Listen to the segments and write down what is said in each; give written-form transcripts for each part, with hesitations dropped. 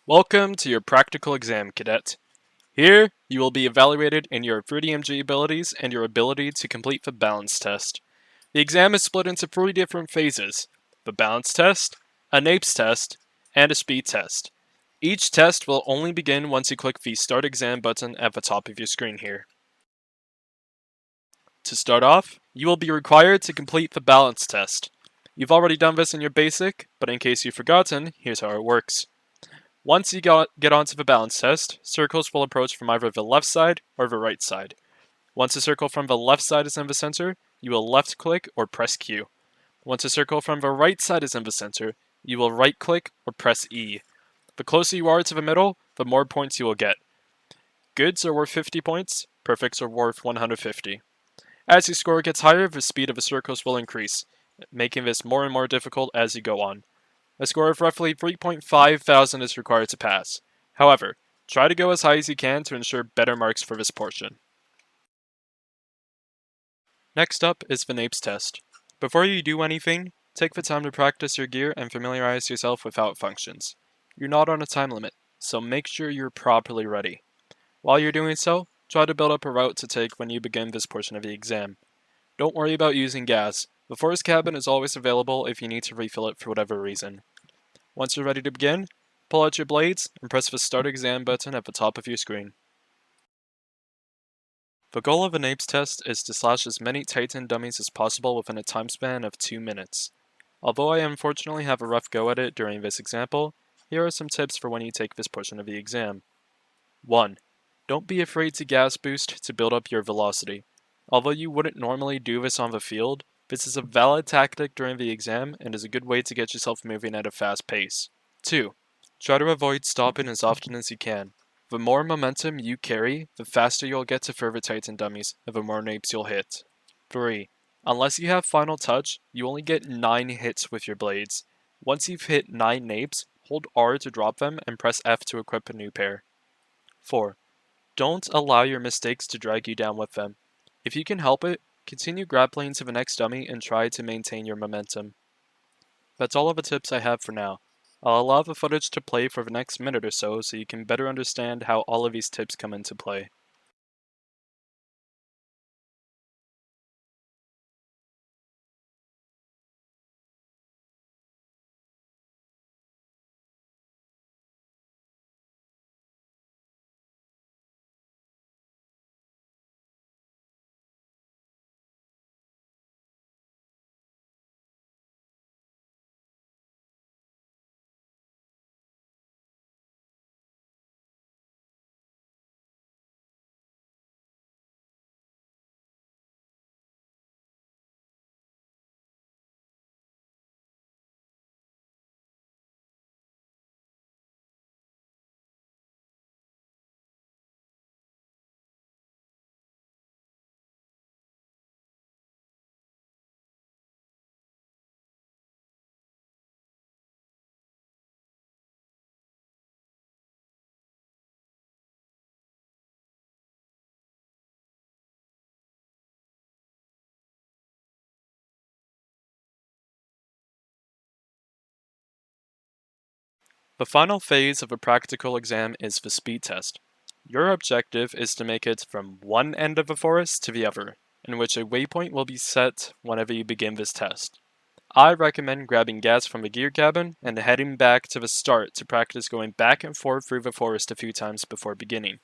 Welcome to your practical exam, cadet. Here, you will be evaluated in your 3DMG abilities and your ability to complete the balance test. The exam is split into 3 different phases: the balance test, a NAEPS test, and a speed test. Each test will only begin once you click the Start Exam button at the top of your screen here. To start off, you will be required to complete the balance test. You've already done this in your basic, but in case you've forgotten, here's how it works. Once you get onto the balance test, circles will approach from either the left side or the right side. Once a circle from the left side is in the center, you will left click or press Q. Once a circle from the right side is in the center, you will right click or press E. The closer you are to the middle, the more points you will get. Goods are worth 50 points, perfects are worth 150. As your score gets higher, the speed of the circles will increase, making this more and more difficult as you go on. A score of roughly 3.5 thousand is required to pass. However, try to go as high as you can to ensure better marks for this portion. Next up is the NAEPS test. Before you do anything, take the time to practice your gear and familiarize yourself with how it functions. You're not on a time limit, so make sure you're properly ready. While you're doing so, try to build up a route to take when you begin this portion of the exam. Don't worry about using gas. The force cabin is always available if you need to refill it for whatever reason. Once you're ready to begin, pull out your blades and press the Start Exam button at the top of your screen. The goal of a NAEPS test is to slash as many Titan dummies as possible within a time span of 2 minutes. Although I unfortunately have a rough go at it during this example, here are some tips for when you take this portion of the exam. 1. Don't be afraid to gas boost to build up your velocity. Although you wouldn't normally do this on the field, this is a valid tactic during the exam and is a good way to get yourself moving at a fast pace. 2. Try to avoid stopping as often as you can. The more momentum you carry, the faster you'll get to further Titan dummies and the more NAEPS you'll hit. 3. Unless you have final touch, you only get 9 hits with your blades. Once you've hit 9 NAEPS, hold R to drop them and press F to equip a new pair. 4. Don't allow your mistakes to drag you down with them. If you can help it, continue grappling to the next dummy and try to maintain your momentum. That's all of the tips I have for now. I'll allow the footage to play for the next minute or so you can better understand how all of these tips come into play. The final phase of a practical exam is the speed test. Your objective is to make it from one end of the forest to the other, in which a waypoint will be set whenever you begin this test. I recommend grabbing gas from the gear cabin and heading back to the start to practice going back and forth through the forest a few times before beginning.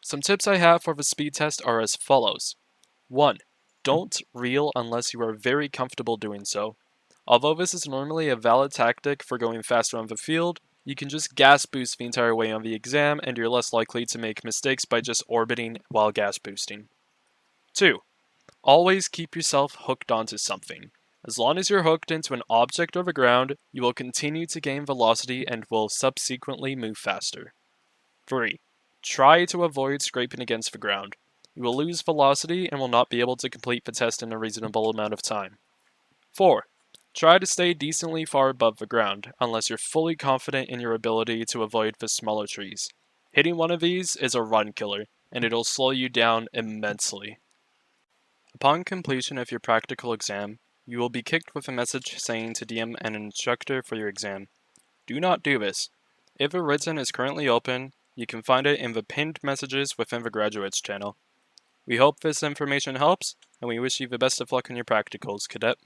Some tips I have for the speed test are as follows. 1. Don't reel unless you are very comfortable doing so. Although this is normally a valid tactic for going faster on the field, you can just gas boost the entire way on the exam and you're less likely to make mistakes by just orbiting while gas boosting. 2. Always keep yourself hooked onto something. As long as you're hooked into an object or the ground, you will continue to gain velocity and will subsequently move faster. 3. Try to avoid scraping against the ground. You will lose velocity and will not be able to complete the test in a reasonable amount of time. 4. Try to stay decently far above the ground, unless you're fully confident in your ability to avoid the smaller trees. Hitting one of these is a run killer, and it'll slow you down immensely. Upon completion of your practical exam, you will be kicked with a message saying to DM an instructor for your exam. Do not do this. If a written is currently open, you can find it in the pinned messages within the graduates channel. We hope this information helps, and we wish you the best of luck in your practicals, Cadet.